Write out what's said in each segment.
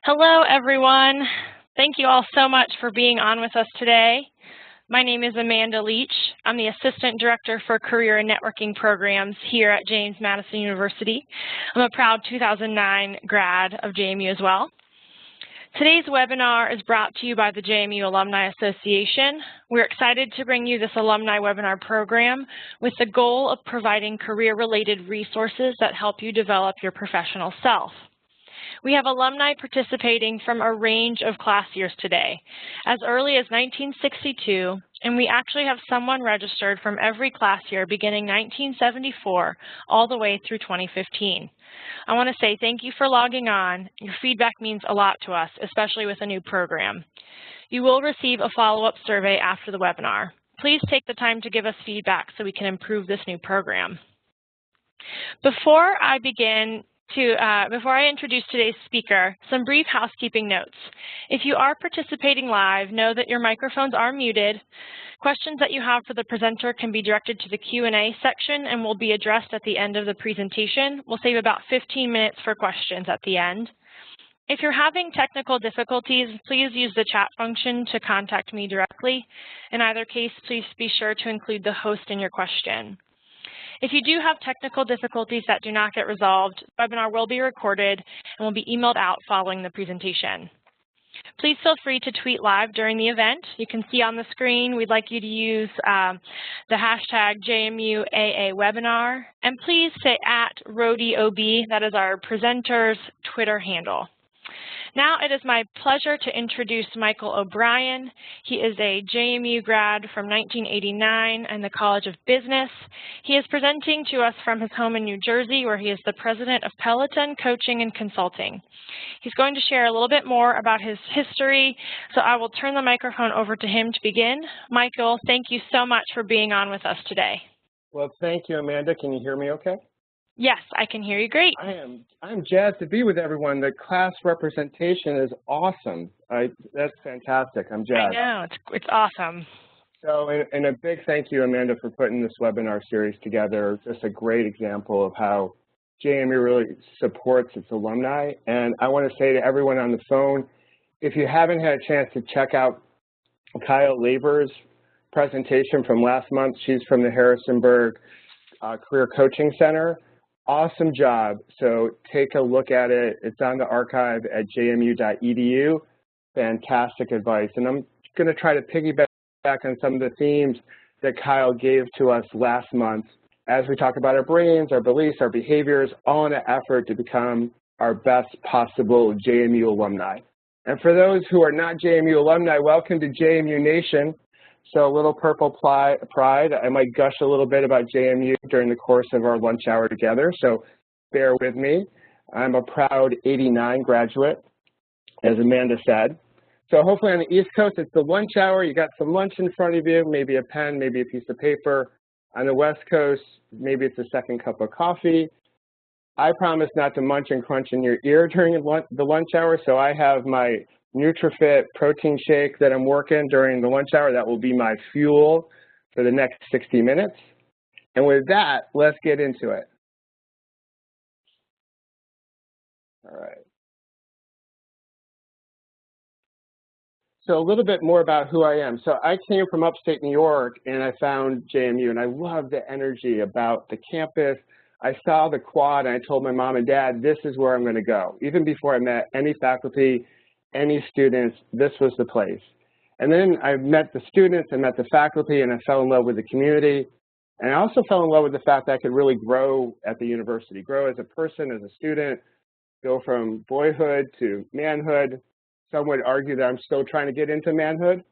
Hello, everyone. Thank you all so much for being on with us today. My name is Amanda Leach. I'm the Assistant Director for Career and Networking Programs here at James Madison University. I'm a proud 2009 grad of JMU as well. Today's webinar is brought to you by the JMU Alumni Association. We're excited to bring you this alumni webinar program with the goal of providing career-related resources that help you develop your professional self. We have alumni participating from a range of class years today, as early as 1962, and we actually have someone registered from every class year beginning 1974 all the way through 2015. I want to say thank you for logging on. Your feedback means a lot to us, especially with a new program. You will receive a follow-up survey after the webinar. Please take the time to give us feedback so we can improve this new program. Before I introduce today's speaker, some brief housekeeping notes. If you are participating live, know that your microphones are muted. Questions that you have for the presenter can be directed to the Q&A section and will be addressed at the end of the presentation. We'll save about 15 minutes for questions at the end. If you're having technical difficulties, please use the chat function to contact me directly. In either case, please be sure to include the host in your question. If you do have technical difficulties that do not get resolved, the webinar will be recorded and will be emailed out following the presentation. Please feel free to tweet live during the event. You can see on the screen we'd like you to use the hashtag JMUAAwebinar, and please say @RhodeyOB, that is our presenter's Twitter handle. Now it is my pleasure to introduce Michael O'Brien. He is a JMU grad from 1989 and the College of Business. He is presenting to us from his home in New Jersey, where he is the president of Peloton Coaching and Consulting. He's going to share a little bit more about his history, so I will turn the microphone over to him to begin. Michael, thank you so much for being on with us today. Well, thank you, Amanda. Can you hear me okay? Yes, I can hear you great. I'm jazzed to be with everyone. The class representation is awesome. That's fantastic. I'm jazzed. I know, it's awesome. So, and a big thank you, Amanda, for putting this webinar series together. Just a great example of how JMU really supports its alumni. And I want to say to everyone on the phone, if you haven't had a chance to check out Kyle Labor's presentation from last month, she's from the Harrisonburg Career Coaching Center. Awesome job. So take a look at it. It's on the archive at jmu.edu. Fantastic advice. And I'm going to try to piggyback on some of the themes that Kyle gave to us last month as we talk about our brains, our beliefs, our behaviors, all in an effort to become our best possible JMU alumni. And for those who are not JMU alumni, welcome to JMU Nation. So a little purple pride. I might gush a little bit about JMU during the course of our lunch hour together, so bear with me. I'm a proud 89 graduate, as Amanda said. So hopefully on the East Coast, it's the lunch hour. You got some lunch in front of you, maybe a pen, maybe a piece of paper. On the West Coast, maybe it's a second cup of coffee. I promise not to munch and crunch in your ear during the lunch hour, so I have my NutriFit protein shake that I'm working during the lunch hour. That will be my fuel for the next 60 minutes. And with that, let's get into it. All right. So a little bit more about who I am. So I came from upstate New York and I found JMU, and I love the energy about the campus. I saw the quad and I told my mom and dad, this is where I'm going to go. Even before I met any faculty, any students, this was the place. And then I met the students and met the faculty, and I fell in love with the community. And I also fell in love with the fact that I could really grow at the university, grow as a person, as a student, go from boyhood to manhood. Some would argue that I'm still trying to get into manhood,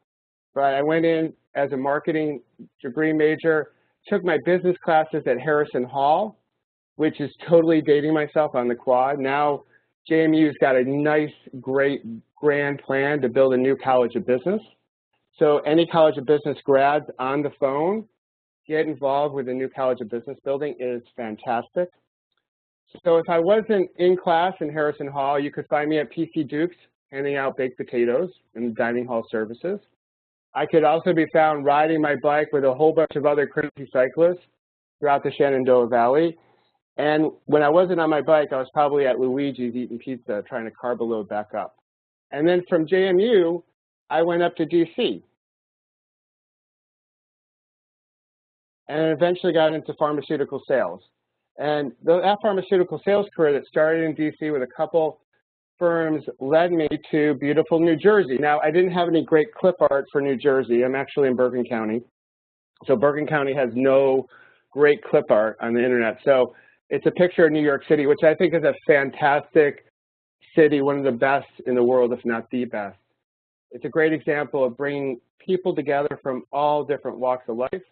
but I went in as a marketing degree major, took my business classes at Harrison Hall, which is totally dating myself on the quad. Now JMU's got a nice, great, grand plan to build a new College of Business. So any College of Business grads on the phone, get involved with the new College of Business building. Is fantastic. So if I wasn't in class in Harrison Hall, you could find me at PC Duke's handing out baked potatoes in the dining hall services. I could also be found riding my bike with a whole bunch of other crazy cyclists throughout the Shenandoah Valley. And when I wasn't on my bike, I was probably at Luigi's eating pizza, trying to carb a load back up. And then from JMU, I went up to DC. And eventually got into pharmaceutical sales. And that pharmaceutical sales career that started in DC with a couple firms led me to beautiful New Jersey. Now, I didn't have any great clip art for New Jersey. I'm actually in Bergen County. So Bergen County has no great clip art on the internet. So it's a picture of New York City, which I think is a fantastic city, one of the best in the world, if not the best. It's a great example of bringing people together from all different walks of life,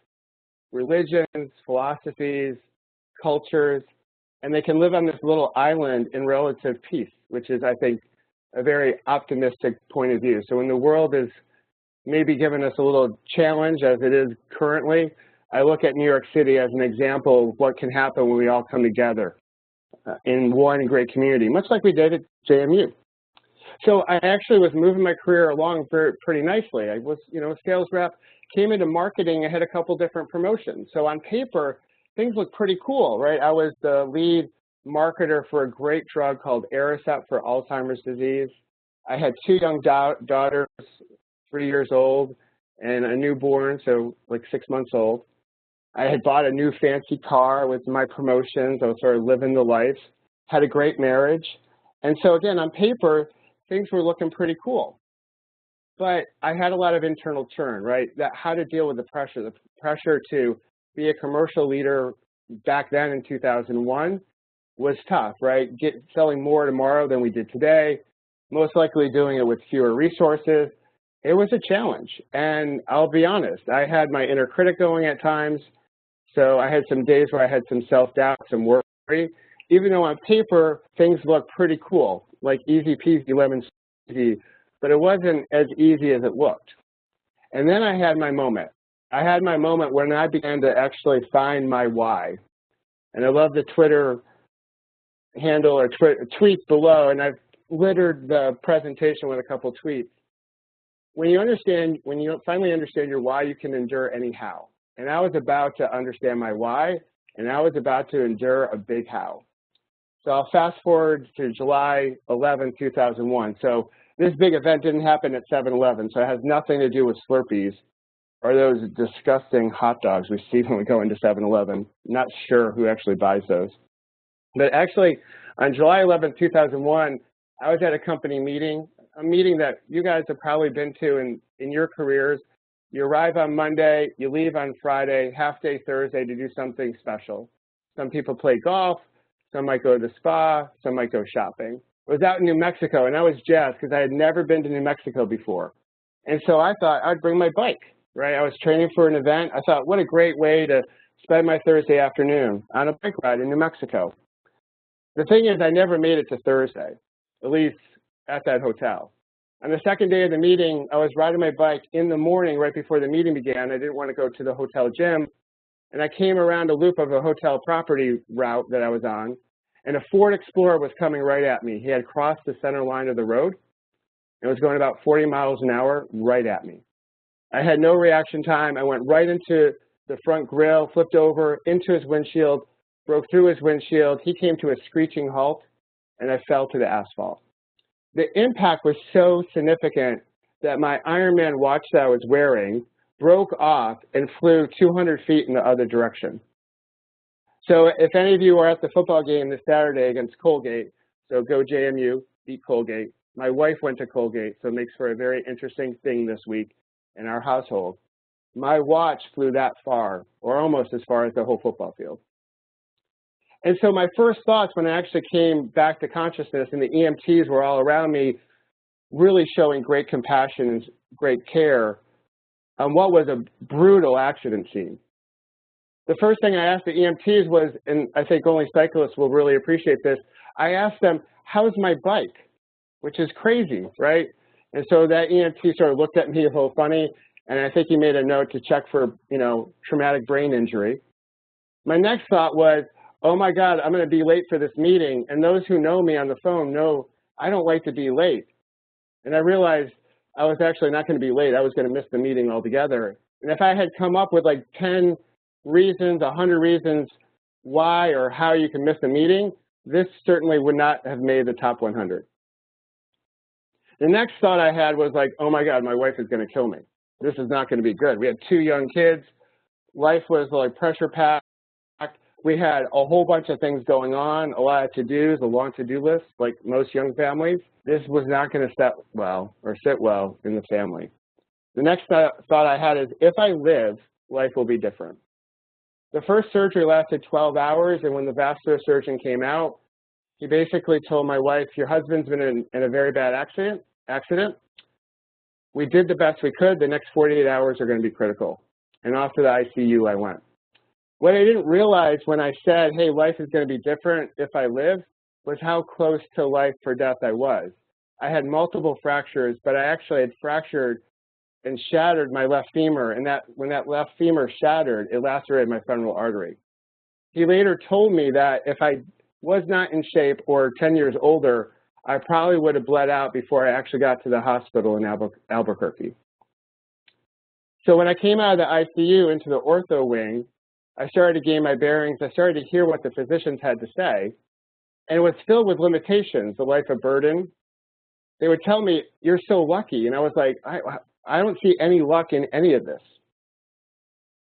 religions, philosophies, cultures, and they can live on this little island in relative peace, which is, I think, a very optimistic point of view. So when the world is maybe giving us a little challenge, as it is currently, I look at New York City as an example of what can happen when we all come together in one great community, much like we did at JMU. So I actually was moving my career along pretty nicely. I was, a sales rep, came into marketing, I had a couple different promotions. So on paper, things look pretty cool, right? I was the lead marketer for a great drug called Aricept for Alzheimer's disease. I had 2 young daughters, 3 years old, and a newborn, so like 6 months old. I had bought a new fancy car with my promotions. I was sort of living the life, had a great marriage. And so again, on paper, things were looking pretty cool. But I had a lot of internal churn, right? That how to deal with the pressure to be a commercial leader back then in 2001 was tough, right? Selling more tomorrow than we did today, most likely doing it with fewer resources. It was a challenge. And I'll be honest, I had my inner critic going at times. So I had some days where I had some self-doubt, some worry. Even though on paper, things look pretty cool, like easy peasy lemon squeezy, but it wasn't as easy as it looked. And then I had my moment. I had my moment when I began to actually find my why. And I love the Twitter handle or tweet below, and I've littered the presentation with a couple tweets. When you finally understand your why, you can endure any how. And I was about to understand my why, and I was about to endure a big how. So I'll fast forward to July 11, 2001. So this big event didn't happen at 7-Eleven, so it has nothing to do with Slurpees or those disgusting hot dogs we see when we go into 7-Eleven. Not sure who actually buys those. But actually, on July 11, 2001, I was at a company meeting, a meeting that you guys have probably been to in your careers. You arrive on Monday, you leave on Friday, half-day Thursday to do something special. Some people play golf, some might go to the spa, some might go shopping. I was out in New Mexico, and I was jazzed because I had never been to New Mexico before. And so I thought I'd bring my bike, right? I was training for an event. I thought, what a great way to spend my Thursday afternoon on a bike ride in New Mexico. The thing is, I never made it to Thursday, at least at that hotel. On the second day of the meeting, I was riding my bike in the morning right before the meeting began. I didn't want to go to the hotel gym. And I came around a loop of a hotel property route that I was on, and a Ford Explorer was coming right at me. He had crossed the center line of the road, and was going about 40 miles an hour right at me. I had no reaction time. I went right into the front grille, flipped over into his windshield, broke through his windshield. He came to a screeching halt, and I fell to the asphalt. The impact was so significant that my Ironman watch that I was wearing broke off and flew 200 feet in the other direction. So if any of you are at the football game this Saturday against Colgate, so go JMU, beat Colgate. My wife went to Colgate, so it makes for a very interesting thing this week in our household. My watch flew that far, or almost as far as the whole football field. And so my first thoughts when I actually came back to consciousness and the EMTs were all around me, really showing great compassion and great care on what was a brutal accident scene. The first thing I asked the EMTs was, and I think only cyclists will really appreciate this, I asked them, how's my bike? Which is crazy, right? And so that EMT sort of looked at me a little funny, and I think he made a note to check for, traumatic brain injury. My next thought was, oh my God, I'm going to be late for this meeting. And those who know me on the phone know I don't like to be late. And I realized I was actually not going to be late. I was going to miss the meeting altogether. And if I had come up with like 10 reasons, 100 reasons why or how you can miss a meeting, this certainly would not have made the top 100. The next thought I had was like, oh my God, my wife is going to kill me. This is not going to be good. We had 2 young kids. Life was like pressure packed. We had a whole bunch of things going on, a lot of to-dos, a long to-do list, like most young families. This was not going to sit well in the family. The next thought I had is, if I live, life will be different. The first surgery lasted 12 hours, and when the vascular surgeon came out, he basically told my wife, your husband's been in a very bad accident. We did the best we could. The next 48 hours are going to be critical. And off to the ICU I went. What I didn't realize when I said, hey, life is going to be different if I live, was how close to life or death I was. I had multiple fractures, but I actually had fractured and shattered my left femur, and when that left femur shattered, it lacerated my femoral artery. He later told me that if I was not in shape or 10 years older, I probably would have bled out before I actually got to the hospital in Albuquerque. So when I came out of the ICU into the ortho wing, I started to gain my bearings. I started to hear what the physicians had to say, and it was filled with limitations, the life of burden. They would tell me, you're so lucky, and I was like, I don't see any luck in any of this.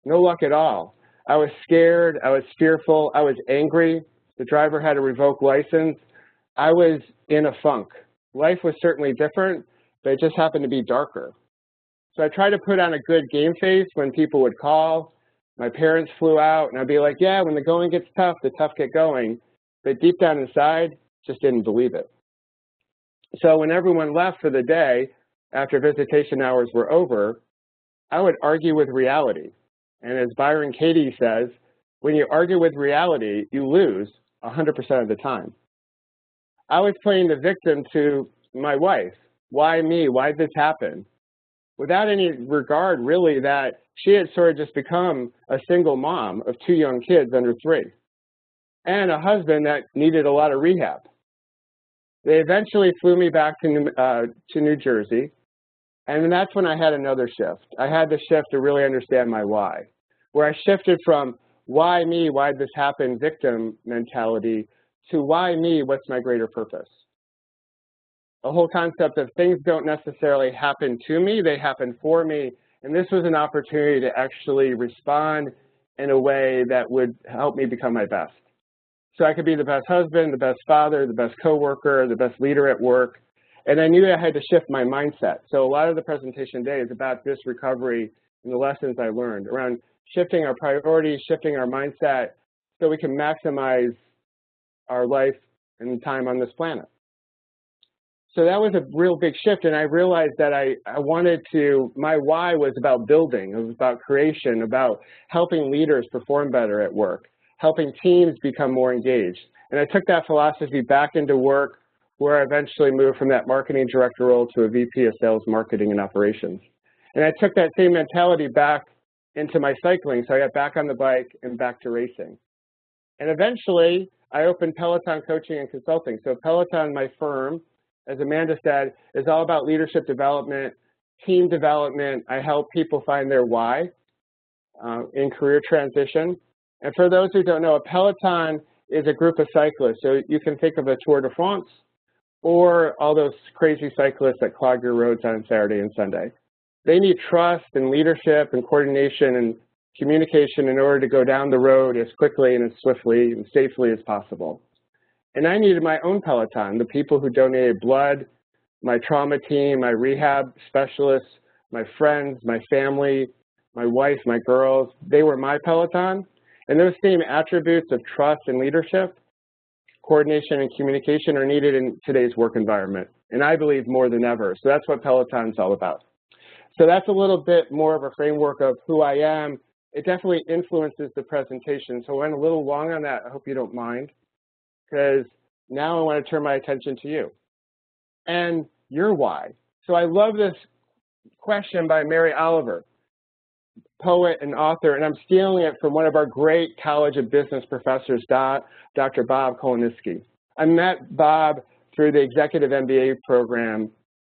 No luck at all. I was scared, I was fearful, I was angry. The driver had a revoked license. I was in a funk. Life was certainly different, but it just happened to be darker. So I tried to put on a good game face when people would call. My parents flew out, and I'd be like, yeah, when the going gets tough, the tough get going. But deep down inside, just didn't believe it. So when everyone left for the day, after visitation hours were over, I would argue with reality. And as Byron Katie says, when you argue with reality, you lose 100% of the time. I was playing the victim to my wife. Why me? Why did this happen? Without any regard, really, that she had sort of just become a single mom of 2 young kids under 3, and a husband that needed a lot of rehab. They eventually flew me back to New Jersey, and that's when I had another shift. I had the shift to really understand my why, where I shifted from why me, why did this happen, victim mentality, to why me, what's my greater purpose? The whole concept of things don't necessarily happen to me, they happen for me, and this was an opportunity to actually respond in a way that would help me become my best. So I could be the best husband, the best father, the best coworker, the best leader at work, and I knew I had to shift my mindset. So a lot of the presentation today is about this recovery and the lessons I learned around shifting our priorities, shifting our mindset, so we can maximize our life and time on this planet. So that was a real big shift, and I realized that I wanted to, my why was about building, it was about creation, about helping leaders perform better at work, helping teams become more engaged. And I took that philosophy back into work, where I eventually moved from that marketing director role to a VP of sales, marketing, and operations. And I took that same mentality back into my cycling, so I got back on the bike and back to racing. And eventually, I opened Peloton Coaching and Consulting. So Peloton, my firm, as Amanda said, is all about leadership development, team development. I help people find their why in career transition. And for those who don't know, a Peloton is a group of cyclists. So you can think of a Tour de France or all those crazy cyclists that clog your roads on Saturday and Sunday. They need trust and leadership and coordination and communication in order to go down the road as quickly and as swiftly and safely as possible. And I needed my own Peloton, the people who donated blood, my trauma team, my rehab specialists, my friends, my family, my wife, my girls, they were my Peloton. And those same attributes of trust and leadership, coordination and communication are needed in today's work environment, and I believe more than ever. So that's what Peloton's all about. So that's a little bit more of a framework of who I am. It definitely influences the presentation. So I went a little long on that. I hope you don't mind, because now I want to turn my attention to you and your why. So I love this question by Mary Oliver, poet and author, and I'm stealing it from one of our great College of Business professors, Dr. Bob Koloniski. I met Bob through the Executive MBA program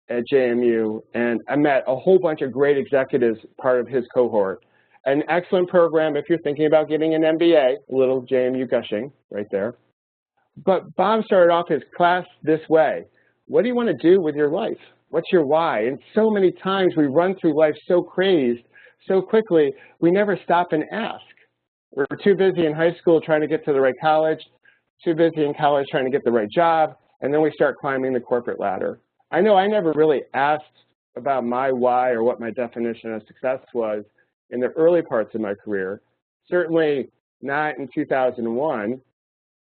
at JMU, and I met a whole bunch of great executives part of his cohort. An excellent program if you're thinking about getting an MBA, a little JMU gushing right there. But Bob started off his class this way: what do you want to do with your life? What's your why? And so many times we run through life so crazed, so quickly, we never stop and ask. We're too busy in high school trying to get to the right college, too busy in college trying to get the right job, and then we start climbing the corporate ladder. I know I never really asked about my why or what my definition of success was in the early parts of my career, certainly not in 2001.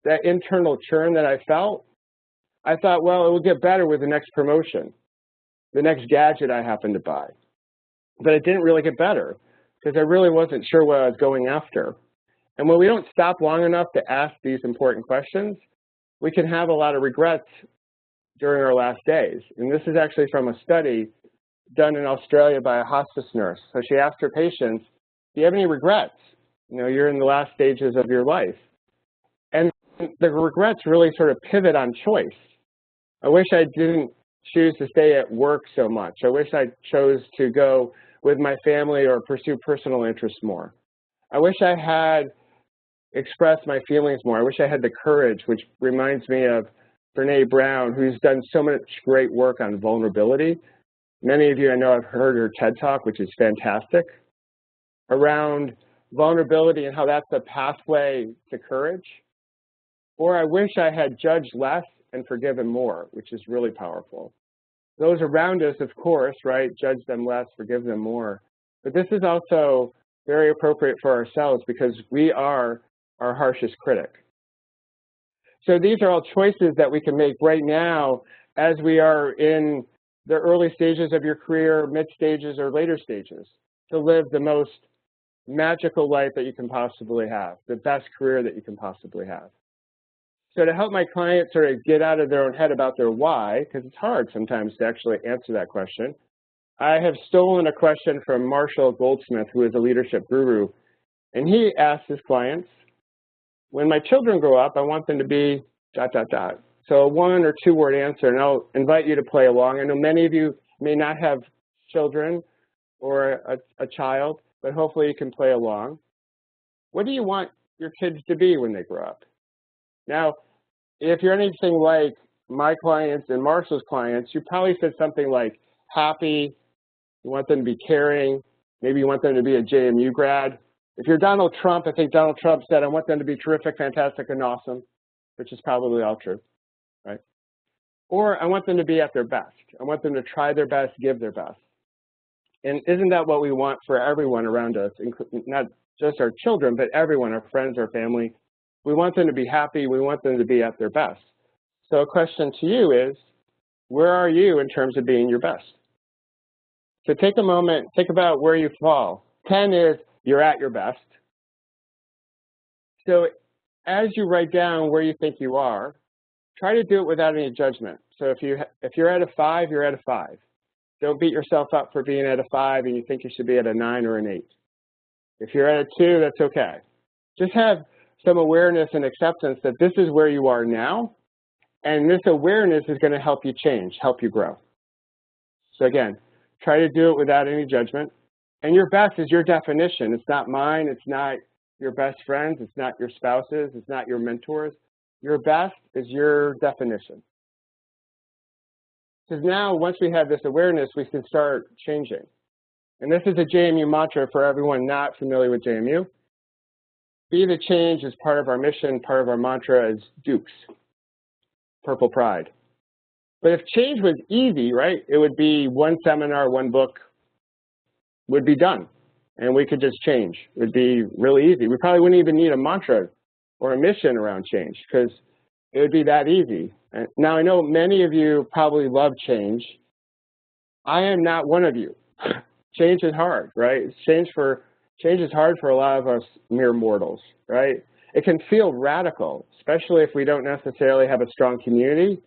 That internal churn that I felt, I thought, well, it will get better with the next promotion, the next gadget I happened to buy. But it didn't really get better because I really wasn't sure what I was going after. And when we don't stop long enough to ask these important questions, we can have a lot of regrets during our last days. And this is actually from a study done in Australia by a hospice nurse. So she asked her patients, do you have any regrets? You know, you're in the last stages of your life. And the regrets really sort of pivot on choice. I wish I didn't choose to stay at work so much. I wish I chose to go with my family or pursue personal interests more. I wish I had expressed my feelings more. I wish I had the courage, which reminds me of Brene Brown, who's done so much great work on vulnerability. Many of you, I know, have heard her TED Talk, which is fantastic, around vulnerability and how that's a pathway to courage. Or I wish I had judged less and forgiven more, which is really powerful. Those around us, of course, right, judge them less, forgive them more. But this is also very appropriate for ourselves because we are our harshest critic. So these are all choices that we can make right now as we are in the early stages of your career, mid stages, or later stages to live the most magical life that you can possibly have, the best career that you can possibly have. So to help my clients sort of get out of their own head about their why, because it's hard sometimes to actually answer that question, I have stolen a question from Marshall Goldsmith, who is a leadership guru, and he asks his clients, when my children grow up, I want them to be ... So a 1- or 2-word answer, and I'll invite you to play along. I know many of you may not have children or a child, but hopefully you can play along. What do you want your kids to be when they grow up? Now, if you're anything like my clients and Marshall's clients, you probably said something like happy, you want them to be caring, maybe you want them to be a JMU grad. If you're Donald Trump, I think Donald Trump said, I want them to be terrific, fantastic, and awesome, which is probably all true, right? Or I want them to be at their best. I want them to try their best, give their best. And isn't that what we want for everyone around us, not just our children, but everyone, our friends, our family? We want them to be happy. We want them to be at their best. So a question to you is, where are you in terms of being your best? So take a moment, think about where you fall. 10 is you're at your best. So as you write down where you think you are, try to do it without any judgment. So if you're at a 5, you're at a 5. Don't beat yourself up for being at a 5 and you think you should be at a 9 or an 8. If you're at a 2, that's okay. Just have some awareness and acceptance that this is where you are now, and this awareness is going to help you change, help you grow. So again, try to do it without any judgment. And your best is your definition. It's not mine. It's not your best friends. It's not your spouses. It's not your mentors. Your best is your definition. Because now, once we have this awareness, we can start changing. And this is a JMU mantra for everyone not familiar with JMU. Be the change is part of our mission, part of our mantra is Dukes, Purple Pride. But if change was easy, right, it would be one seminar, one book would be done, and we could just change. It would be really easy. We probably wouldn't even need a mantra or a mission around change because it would be that easy. Now, I know many of you probably love change. I am not one of you. Change is hard, right? Change is hard for a lot of us mere mortals, right? It can feel radical, especially if we don't necessarily have a strong community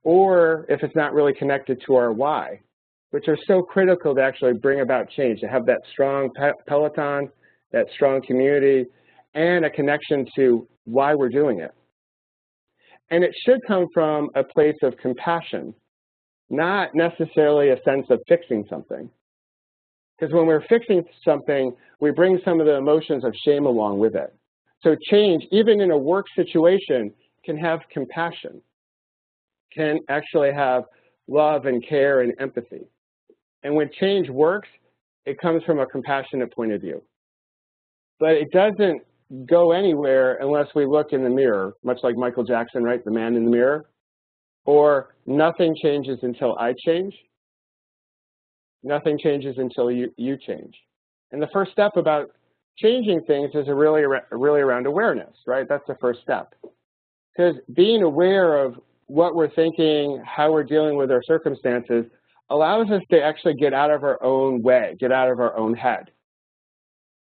or if it's not really connected to our why, which are so critical to actually bring about change, to have that strong peloton, that strong community, and a connection to why we're doing it. And it should come from a place of compassion, not necessarily a sense of fixing something. Because when we're fixing something, we bring some of the emotions of shame along with it. So change, even in a work situation, can have compassion, can actually have love and care and empathy. And when change works, it comes from a compassionate point of view. But it doesn't go anywhere unless we look in the mirror, much like Michael Jackson, right? The man in the mirror. Or nothing changes until I change. Nothing changes until you change. And the first step about changing things is really around awareness, right? That's the first step. Because being aware of what we're thinking, how we're dealing with our circumstances, allows us to actually get out of our own way, get out of our own head.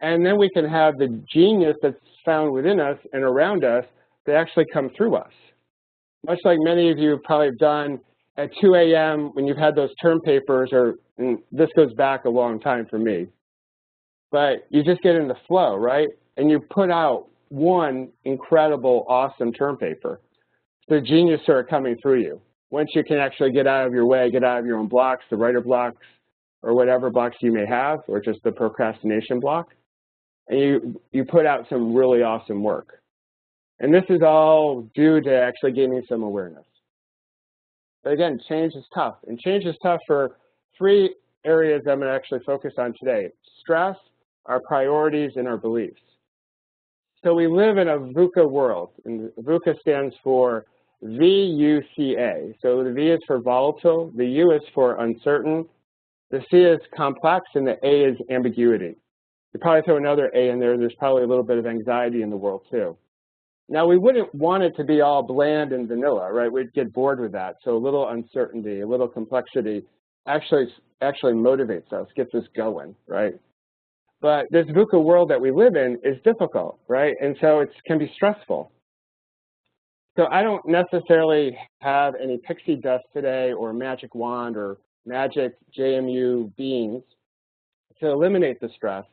And then we can have the genius that's found within us and around us that actually come through us. Much like many of you have probably done at 2 a.m. when you've had those term papers, and this goes back a long time for me. But you just get in the flow, right? And you put out one incredible, awesome term paper. The genius starts coming through you. Once you can actually get out of your way, get out of your own blocks, the writer blocks, or whatever blocks you may have, or just the procrastination block, and you put out some really awesome work. And this is all due to actually gaining some awareness. But again, change is tough. And change is tough for 3 areas I'm going to actually focus on today: stress, our priorities, and our beliefs. So we live in a VUCA world, and VUCA stands for V-U-C-A. So the V is for volatile, the U is for uncertain, the C is complex, and the A is ambiguity. You probably throw another A in there, there's probably a little bit of anxiety in the world too. Now, we wouldn't want it to be all bland and vanilla, right? We'd get bored with that. So a little uncertainty, a little complexity actually motivates us, gets us going, right? But this VUCA world that we live in is difficult, right? And so it can be stressful. So I don't necessarily have any pixie dust today or magic wand or magic JMU beans to eliminate the stress,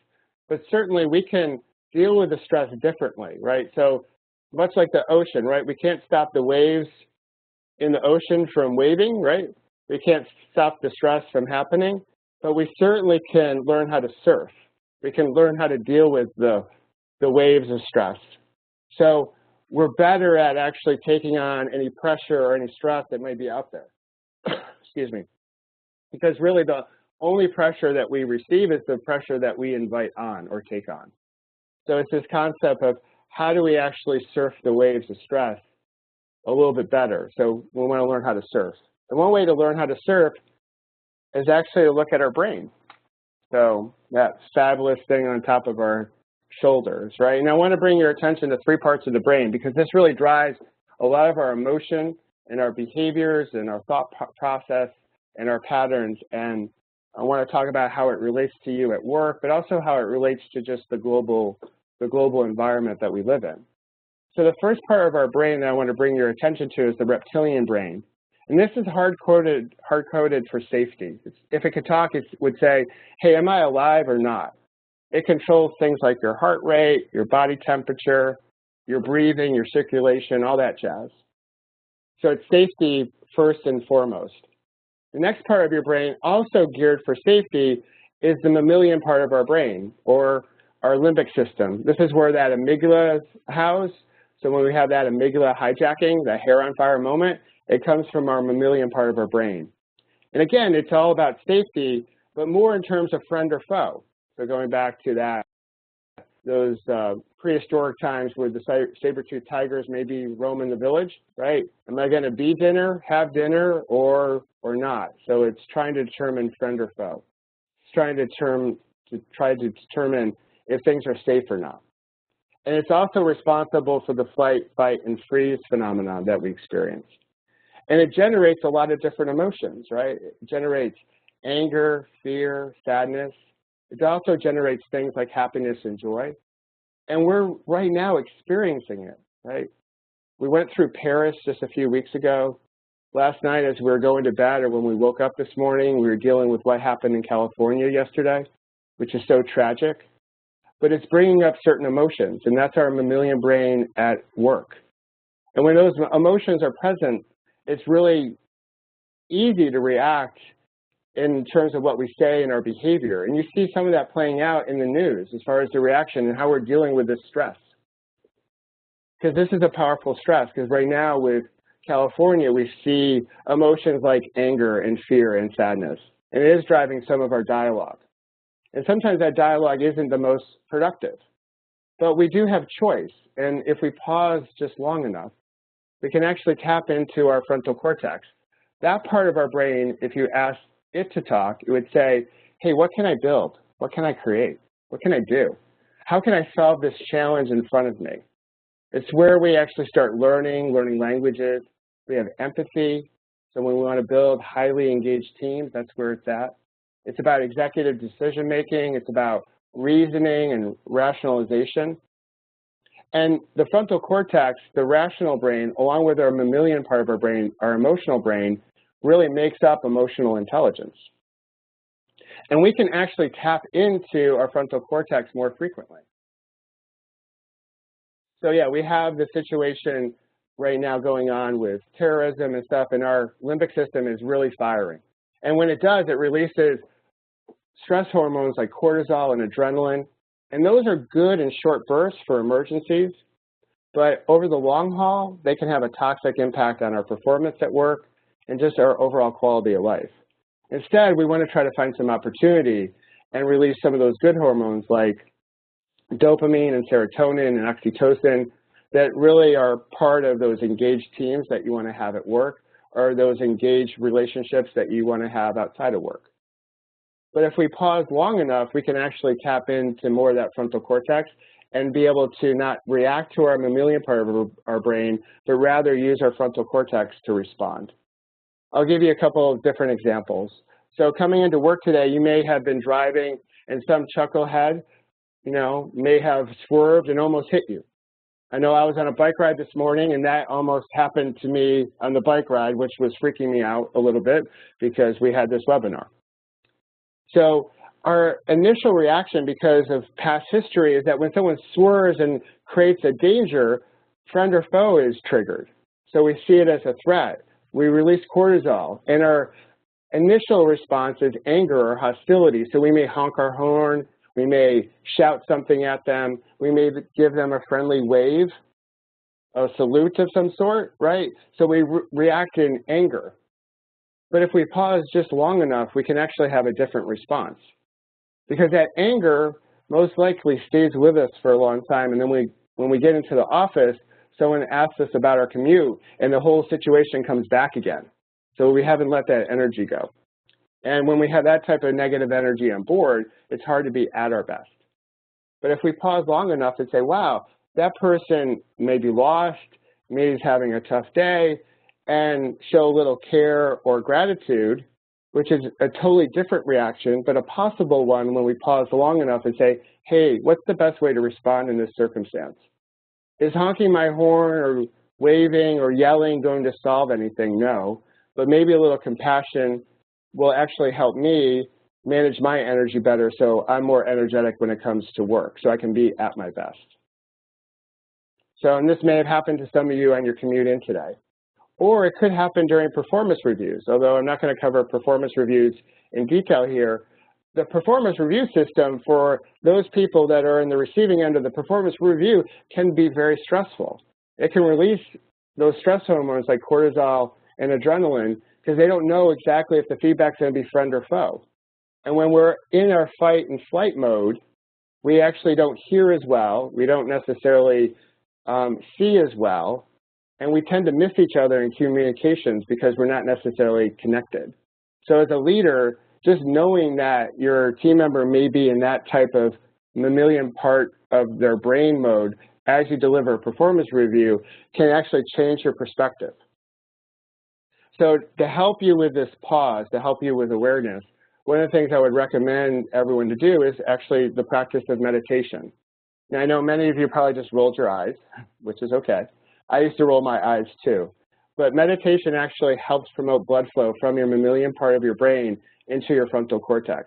but certainly we can deal with the stress differently, right? So much like the ocean, right? We can't stop the waves in the ocean from waving, right? We can't stop the stress from happening, but we certainly can learn how to surf. We can learn how to deal with the waves of stress. So we're better at actually taking on any pressure or any stress that may be out there. Excuse me. Because really the only pressure that we receive is the pressure that we invite on or take on. So it's this concept of how do we actually surf the waves of stress a little bit better. So we want to learn how to surf. And one way to learn how to surf is actually to look at our brain. So that fabulous thing on top of our shoulders, right? And I want to bring your attention to 3 parts of the brain because this really drives a lot of our emotion and our behaviors and our thought process and our patterns. And I want to talk about how it relates to you at work, but also how it relates to just the global environment that we live in. So the first part of our brain that I want to bring your attention to is the reptilian brain. And this is hard-coded for safety. If it could talk, it would say, hey, am I alive or not? It controls things like your heart rate, your body temperature, your breathing, your circulation, all that jazz. So it's safety first and foremost. The next part of your brain, also geared for safety, is the mammalian part of our brain, or our limbic system. This is where that amygdala is housed. So when we have that amygdala hijacking, that hair on fire moment, it comes from our mammalian part of our brain. And again, it's all about safety, but more in terms of friend or foe. So going back to those prehistoric times where the saber-toothed tigers maybe roaming the village, right? Am I going to be dinner, have dinner, or not? So it's trying to determine friend or foe. It's trying to determine if things are safe or not. And it's also responsible for the flight, fight, and freeze phenomenon that we experience. And it generates a lot of different emotions, right? It generates anger, fear, sadness. It also generates things like happiness and joy. And we're right now experiencing it, right? We went through Paris just a few weeks ago. Last night as we were going to bed or when we woke up this morning, we were dealing with what happened in California yesterday, which is so tragic. But it's bringing up certain emotions, and that's our mammalian brain at work. And when those emotions are present, it's really easy to react in terms of what we say and our behavior. And you see some of that playing out in the news as far as the reaction and how we're dealing with this stress. Because this is a powerful stress, because right now with California, we see emotions like anger and fear and sadness. And it is driving some of our dialogue. And sometimes that dialogue isn't the most productive. But we do have choice. And if we pause just long enough, we can actually tap into our frontal cortex. That part of our brain, if you ask it to talk, it would say, hey, what can I build? What can I create? What can I do? How can I solve this challenge in front of me? It's where we actually start learning languages. We have empathy. So when we want to build highly engaged teams, that's where it's at. It's about executive decision making. It's about reasoning and rationalization. And the frontal cortex, the rational brain, along with our mammalian part of our brain, our emotional brain, really makes up emotional intelligence. And we can actually tap into our frontal cortex more frequently. So yeah, we have the situation right now going on with terrorism and stuff, and our limbic system is really firing. And when it does, it releases stress hormones like cortisol and adrenaline. And those are good in short bursts for emergencies. But over the long haul, they can have a toxic impact on our performance at work and just our overall quality of life. Instead, we want to try to find some opportunity and release some of those good hormones like dopamine and serotonin and oxytocin that really are part of those engaged teams that you want to have at work, or those engaged relationships that you want to have outside of work. But if we pause long enough, we can actually tap into more of that frontal cortex and be able to not react to our mammalian part of our brain, but rather use our frontal cortex to respond. I'll give you a couple of different examples. So coming into work today, you may have been driving and some chucklehead, may have swerved and almost hit you. I know I was on a bike ride this morning, and that almost happened to me on the bike ride, which was freaking me out a little bit because we had this webinar. So our initial reaction, because of past history, is that when someone swerves and creates a danger, friend or foe is triggered. So we see it as a threat. We release cortisol, and our initial response is anger or hostility. So we may honk our horn, we may shout something at them, we may give them a friendly wave, a salute of some sort, right? So we react in anger. But if we pause just long enough, we can actually have a different response. Because that anger most likely stays with us for a long time, and then when we get into the office, someone asks us about our commute, and the whole situation comes back again. So we haven't let that energy go. And when we have that type of negative energy on board, it's hard to be at our best. But if we pause long enough and say, wow, that person may be lost, maybe he's having a tough day, and show a little care or gratitude, which is a totally different reaction, but a possible one when we pause long enough and say, hey, what's the best way to respond in this circumstance? Is honking my horn or waving or yelling going to solve anything? No, but maybe a little compassion will actually help me manage my energy better so I'm more energetic when it comes to work, so I can be at my best. So, and this may have happened to some of you on your commute in today. Or it could happen during performance reviews, although I'm not going to cover performance reviews in detail here. The performance review system for those people that are in the receiving end of the performance review can be very stressful. It can release those stress hormones like cortisol and adrenaline because they don't know exactly if the feedback's going to be friend or foe. And when we're in our fight and flight mode, we actually don't hear as well. We don't necessarily see as well. And we tend to miss each other in communications because we're not necessarily connected. So as a leader, just knowing that your team member may be in that type of mammalian part of their brain mode as you deliver a performance review can actually change your perspective. So to help you with this pause, to help you with awareness, one of the things I would recommend everyone to do is actually the practice of meditation. Now, I know many of you probably just rolled your eyes, which is okay. I used to roll my eyes too. But meditation actually helps promote blood flow from your mammalian part of your brain into your frontal cortex.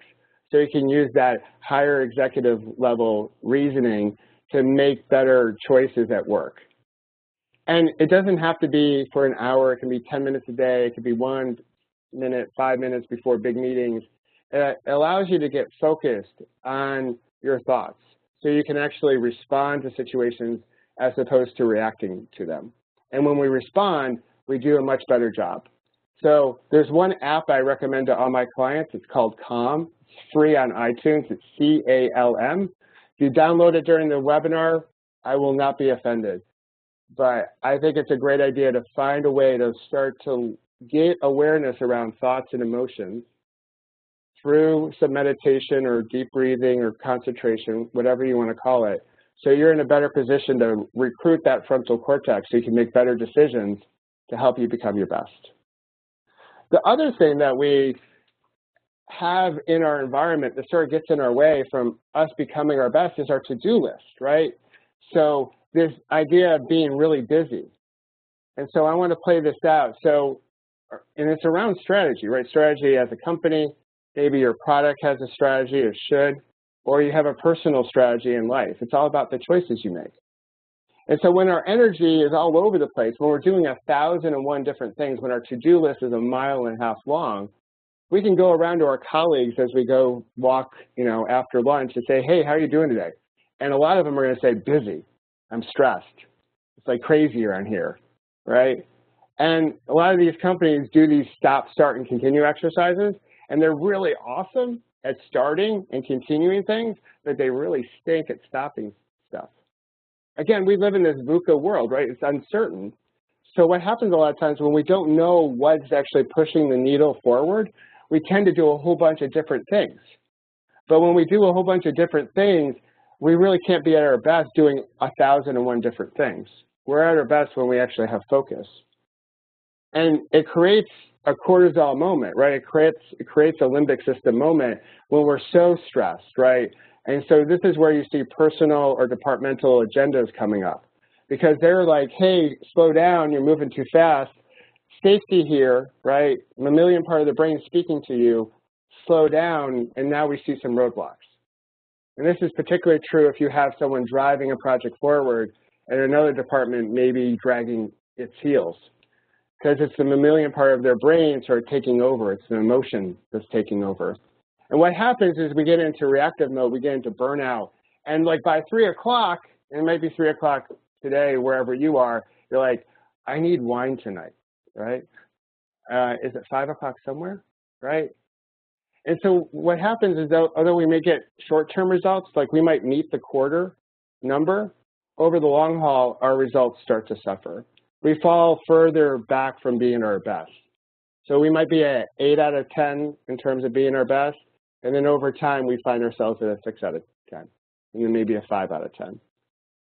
So you can use that higher executive level reasoning to make better choices at work. And it doesn't have to be for an hour. It can be 10 minutes a day. It could be 1 minute, 5 minutes before big meetings. It allows you to get focused on your thoughts so you can actually respond to situations as opposed to reacting to them. And when we respond, we do a much better job. So there's one app I recommend to all my clients. It's called Calm. It's free on iTunes. It's C-A-L-M. If you download it during the webinar, I will not be offended. But I think it's a great idea to find a way to start to get awareness around thoughts and emotions through some meditation or deep breathing or concentration, whatever you want to call it. So you're in a better position to recruit that frontal cortex so you can make better decisions to help you become your best. The other thing that we have in our environment that sort of gets in our way from us becoming our best is our to-do list, right? So this idea of being really busy. And so I want to play this out. So, and it's around strategy, right? Strategy as a company, maybe your product has a strategy or should, or you have a personal strategy in life. It's all about the choices you make. And so when our energy is all over the place, when we're doing 1,001 different things, when our to-do list is 1.5 miles long, we can go around to our colleagues as we go walk, after lunch and say, hey, how are you doing today? And a lot of them are going to say, busy. I'm stressed. It's like crazy around here, right? And a lot of these companies do these stop, start, and continue exercises, and they're really awesome at starting and continuing things, but they really stink at stopping stuff. Again, we live in this VUCA world, right? It's uncertain. So what happens a lot of times when we don't know what's actually pushing the needle forward, we tend to do a whole bunch of different things. But when we do a whole bunch of different things, we really can't be at our best doing 1,001 different things. We're at our best when we actually have focus. And it creates a cortisol moment, right? It creates a limbic system moment when we're so stressed, right? And so this is where you see personal or departmental agendas coming up, because they're like, hey, slow down, you're moving too fast. Safety here, right? Mammalian part of the brain speaking to you, slow down, and now we see some roadblocks. And this is particularly true if you have someone driving a project forward and another department maybe dragging its heels, because it's the mammalian part of their brain sort of taking over. It's the emotion that's taking over. And what happens is we get into reactive mode, we get into burnout. And like by 3 o'clock, and it might be 3 o'clock today, wherever you are, you're like, I need wine tonight, right? Is it 5 o'clock somewhere, right? And so what happens is, although we may get short-term results, like we might meet the quarter number, over the long haul, our results start to suffer. We fall further back from being our best. So we might be at 8 out of 10 in terms of being our best, and then over time we find ourselves at a 6 out of 10, and then maybe a 5 out of 10.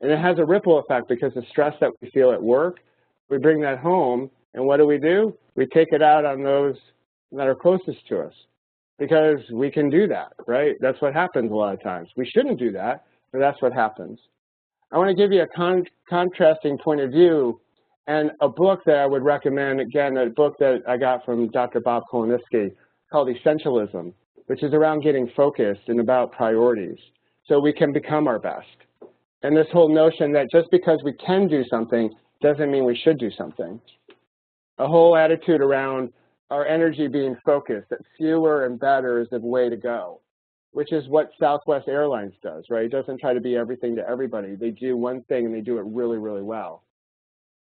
And it has a ripple effect because the stress that we feel at work, we bring that home, and what do? We take it out on those that are closest to us, because we can do that, right? That's what happens a lot of times. We shouldn't do that, but that's what happens. I want to give you a contrasting point of view, and a book that I would recommend, again, a book that I got from Dr. Bob Koloniski called Essentialism, which is around getting focused and about priorities so we can become our best. And this whole notion that just because we can do something doesn't mean we should do something. A whole attitude around our energy being focused, that fewer and better is the way to go, which is what Southwest Airlines does, right? It doesn't try to be everything to everybody. They do one thing and they do it really, really well.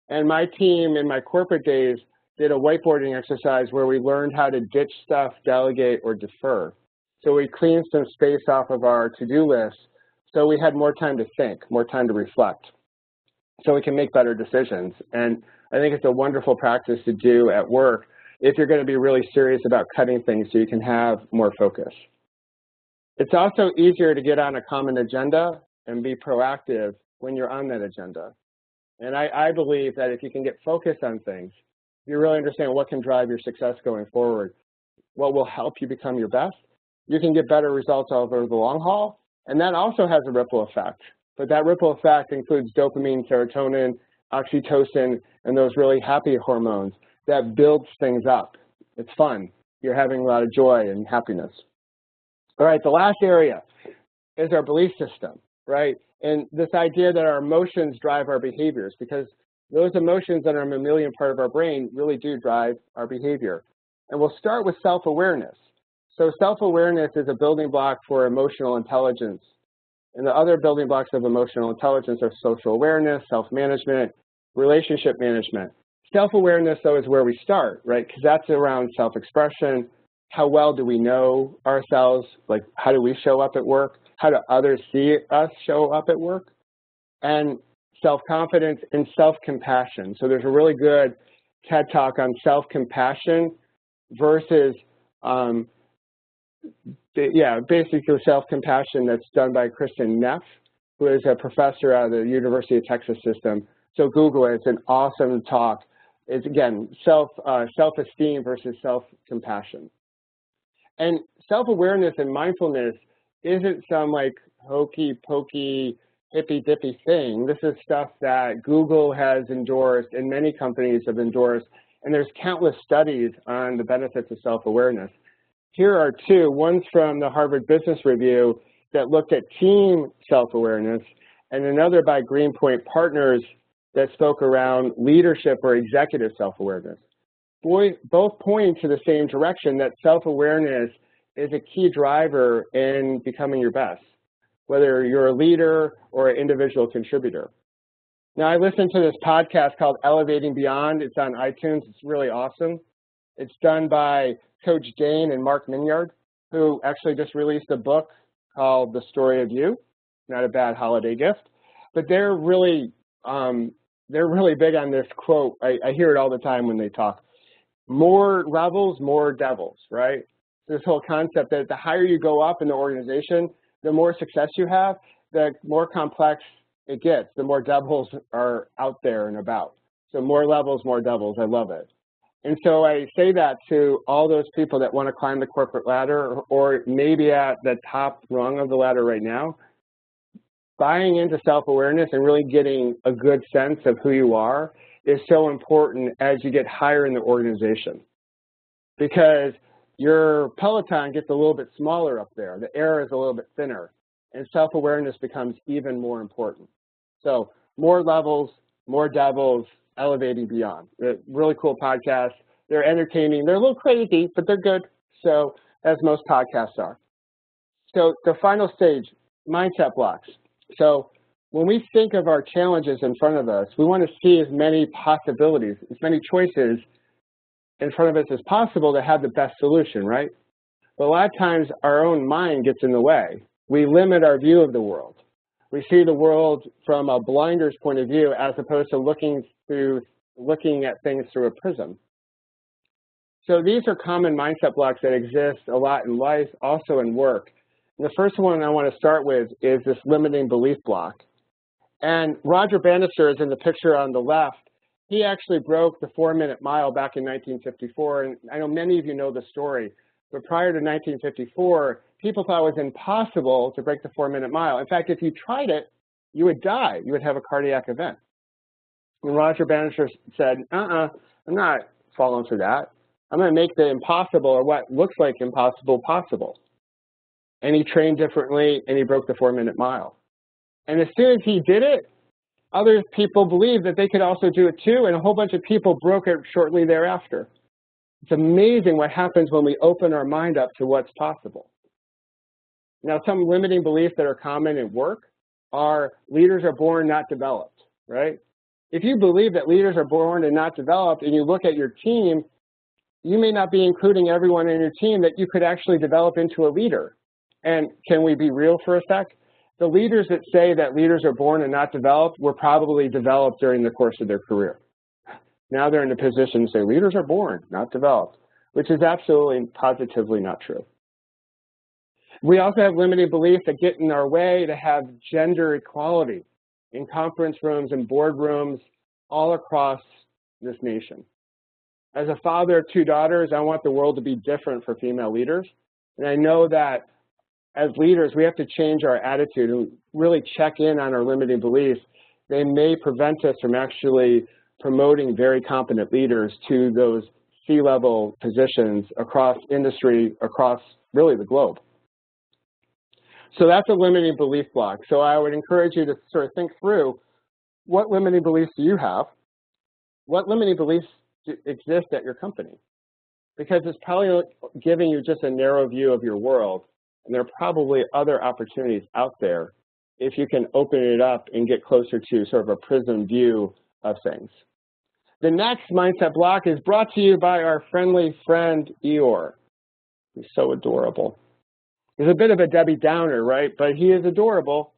And my team in my corporate days did a whiteboarding exercise where we learned how to ditch stuff, delegate, or defer. So we cleaned some space off of our to-do list so we had more time to think, more time to reflect, so we can make better decisions. And I think it's a wonderful practice to do at work if you're going to be really serious about cutting things so you can have more focus. It's also easier to get on a common agenda and be proactive when you're on that agenda. And I believe that if you can get focused on things, you really understand what can drive your success going forward, what will help you become your best, you can get better results over the long haul. And that also has a ripple effect. But that ripple effect includes dopamine, serotonin, oxytocin, and those really happy hormones that builds things up. It's fun. You're having a lot of joy and happiness. All right, the last area is our belief system, right? And this idea that our emotions drive our behaviors, because those emotions in our mammalian part of our brain really do drive our behavior. And we'll start with self-awareness. So self-awareness is a building block for emotional intelligence. And the other building blocks of emotional intelligence are social awareness, self-management, relationship management. Self-awareness, though, is where we start, right? Because that's around self-expression. How well do we know ourselves? Like, how do we show up at work? How do others see us show up at work? And self-confidence and self-compassion. So there's a really good TED Talk on self-compassion versus, basically self-compassion that's done by Kristen Neff, who is a professor out of the University of Texas system. So Google it. It's an awesome talk. It's, again, self-esteem versus self-compassion. And self-awareness and mindfulness isn't some like hokey-pokey, hippy-dippy thing. This is stuff that Google has endorsed and many companies have endorsed, and there's countless studies on the benefits of self-awareness. Here are two. One's from the Harvard Business Review that looked at team self-awareness, and another by Greenpoint Partners that spoke around leadership or executive self-awareness. Both pointing to the same direction, that self-awareness is a key driver in becoming your best, whether you're a leader or an individual contributor. Now, I listened to this podcast called Elevating Beyond. It's on iTunes. It's really awesome. It's done by Coach Dane and Mark Minyard, who actually just released a book called The Story of You. Not a bad holiday gift. But they're really big on this quote. I hear it all the time when they talk. More levels, more devils, right? This whole concept that the higher you go up in the organization, the more success you have, the more complex it gets, the more devils are out there and about. So more levels, more devils. I love it. And so I say that to all those people that want to climb the corporate ladder or maybe at the top rung of the ladder right now. Buying into self-awareness and really getting a good sense of who you are is so important as you get higher in the organization, because your peloton gets a little bit smaller up there. The air is a little bit thinner, and self-awareness becomes even more important. So more levels, more devils, elevating beyond. Really cool podcast. They're entertaining. They're a little crazy, but they're good. So as most podcasts are. So the final stage, mindset blocks. So when we think of our challenges in front of us, we want to see as many possibilities, as many choices in front of us as possible to have the best solution, right? But a lot of times our own mind gets in the way. We limit our view of the world. We see the world from a blinder's point of view as opposed to looking at things through a prism. So these are common mindset blocks that exist a lot in life, also in work. And the first one I want to start with is this limiting belief block. And Roger Bannister is in the picture on the left. He actually broke the 4-minute mile back in 1954. And I know many of you know the story. But prior to 1954, people thought it was impossible to break the 4-minute mile. In fact, if you tried it, you would die. You would have a cardiac event. And Roger Bannister said, I'm not falling for that. I'm going to make the impossible, or what looks like impossible, possible. And he trained differently, and he broke the 4-minute mile. And as soon as he did it, other people believed that they could also do it too, and a whole bunch of people broke it shortly thereafter. It's amazing what happens when we open our mind up to what's possible. Now, some limiting beliefs that are common in work are leaders are born, not developed, right? If you believe that leaders are born and not developed, and you look at your team, you may not be including everyone in your team that you could actually develop into a leader. And can we be real for a sec? The leaders that say that leaders are born and not developed were probably developed during the course of their career. Now they're in a position to say leaders are born, not developed, which is absolutely positively not true. We also have limiting beliefs that get in our way to have gender equality in conference rooms and boardrooms all across this nation. As a father of 2 daughters, I want the world to be different for female leaders. And I know that as leaders, we have to change our attitude and really check in on our limiting beliefs. They may prevent us from actually promoting very competent leaders to those C-level positions across industry, across really the globe. So that's a limiting belief block. So I would encourage you to sort of think through, what limiting beliefs do you have? What limiting beliefs exist at your company? Because it's probably giving you just a narrow view of your world, and there are probably other opportunities out there if you can open it up and get closer to sort of a prism view of things. The next mindset block is brought to you by our friendly friend, Eeyore. He's so adorable. He's a bit of a Debbie Downer, right? But he is adorable.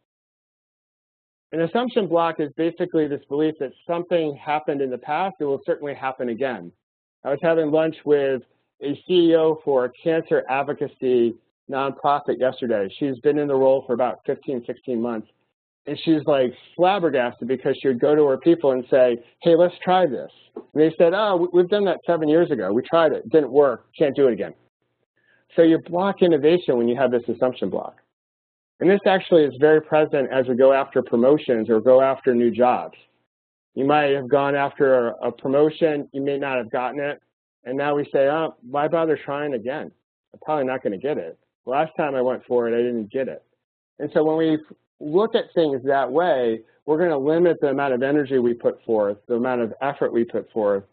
An assumption block is basically this belief that something happened in the past, it will certainly happen again. I was having lunch with a CEO for a cancer advocacy nonprofit yesterday. She's been in the role for about 15, 16 months. And she's like flabbergasted because she would go to her people and say, hey, let's try this. And they said, oh, we've done that 7 years ago. We tried it. It didn't work. Can't do it again. So you block innovation when you have this assumption block. And this actually is very present as we go after promotions or go after new jobs. You might have gone after a promotion. You may not have gotten it. And now we say, oh, why bother trying again? I'm probably not going to get it. Last time I went for it, I didn't get it. And so when we look at things that way, we're going to limit the amount of energy we put forth, the amount of effort we put forth,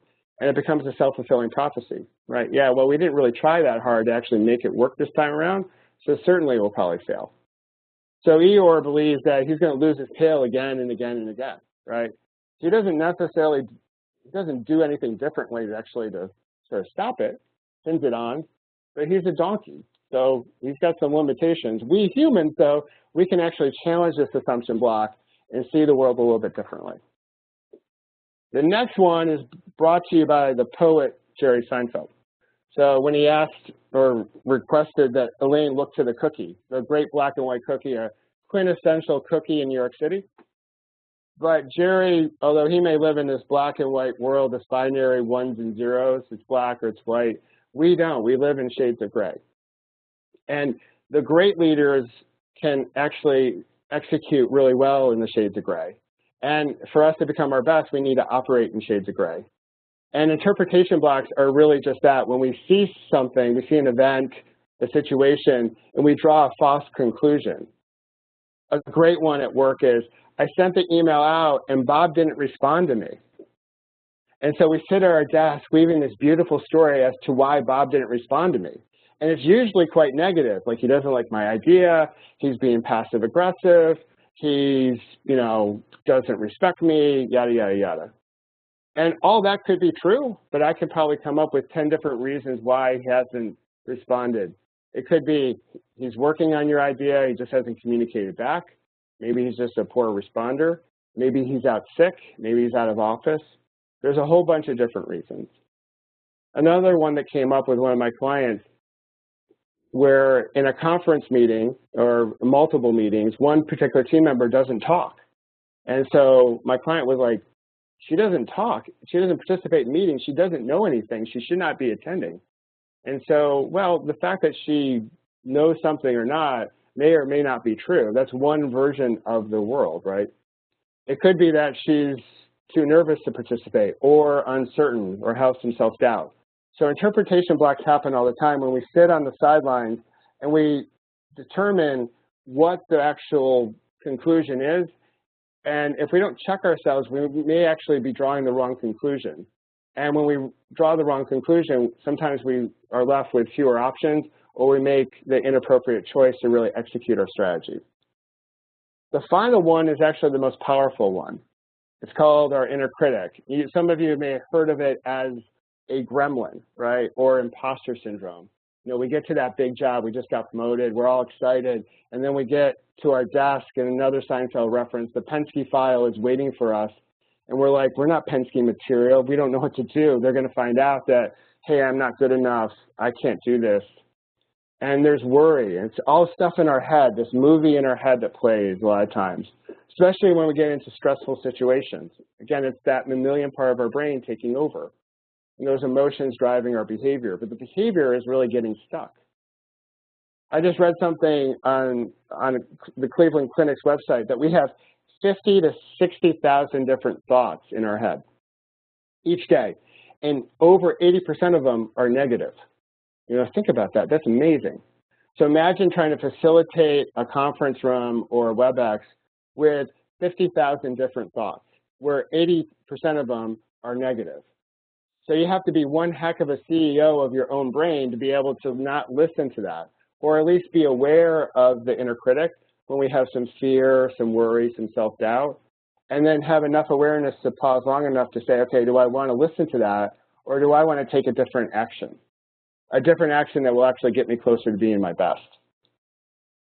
and it becomes a self-fulfilling prophecy, right? Yeah, well, we didn't really try that hard to actually make it work this time around, so certainly we'll probably fail. So Eeyore believes that he's going to lose his tail again and again and again, right? He doesn't necessarily, he doesn't do anything differently actually to sort of stop it, pins it on, but he's a donkey. So he's got some limitations. We humans, though, we can actually challenge this assumption block and see the world a little bit differently. The next one is brought to you by the poet Jerry Seinfeld. So when he asked or requested that Elaine look to the cookie, the great black and white cookie, a quintessential cookie in New York City. But Jerry, although he may live in this black and white world, this binary ones and zeros, it's black or it's white, we don't. We live in shades of gray. And the great leaders can actually execute really well in the shades of gray. And for us to become our best, we need to operate in shades of gray. And interpretation blocks are really just that. When we see something, we see an event, a situation, and we draw a false conclusion. A great one at work is, I sent the email out and Bob didn't respond to me. And so we sit at our desk weaving this beautiful story as to why Bob didn't respond to me. And it's usually quite negative, like he doesn't like my idea, he's being passive aggressive, he's, doesn't respect me, yada, yada, yada. And all that could be true, but I could probably come up with 10 different reasons why he hasn't responded. It could be he's working on your idea, he just hasn't communicated back. Maybe he's just a poor responder. Maybe he's out sick, maybe he's out of office. There's a whole bunch of different reasons. Another one that came up with one of my clients, where in a conference meeting or multiple meetings, one particular team member doesn't talk. And so my client was like, she doesn't talk, she doesn't participate in meetings, she doesn't know anything, she should not be attending. And so, well, the fact that she knows something or not may or may not be true. That's one version of the world, right? It could be that she's too nervous to participate or uncertain or has some self-doubt. So interpretation blocks happen all the time when we sit on the sidelines and we determine what the actual conclusion is. And if we don't check ourselves, we may actually be drawing the wrong conclusion. And when we draw the wrong conclusion, sometimes we are left with fewer options, or we make the inappropriate choice to really execute our strategy. The final one is actually the most powerful one. It's called our inner critic. Some of you may have heard of it as a gremlin, right, or imposter syndrome. We get to that big job, we just got promoted, we're all excited, and then we get to our desk, and another Seinfeld reference, the Penske file is waiting for us, and we're like, we're not Penske material, we don't know what to do. They're going to find out that, hey, I'm not good enough, I can't do this. And there's worry. It's all stuff in our head, this movie in our head that plays a lot of times, especially when we get into stressful situations. Again, it's that mammalian part of our brain taking over. And those emotions driving our behavior, but the behavior is really getting stuck. I just read something on the Cleveland Clinic's website that we have 50 to 60,000 different thoughts in our head each day, and over 80% of them are negative. Think about that. That's amazing. So imagine trying to facilitate a conference room or a WebEx with 50,000 different thoughts, where 80% of them are negative. So you have to be one heck of a CEO of your own brain to be able to not listen to that, or at least be aware of the inner critic when we have some fear, some worry, some self-doubt, and then have enough awareness to pause long enough to say, okay, do I want to listen to that, or do I want to take a different action that will actually get me closer to being my best?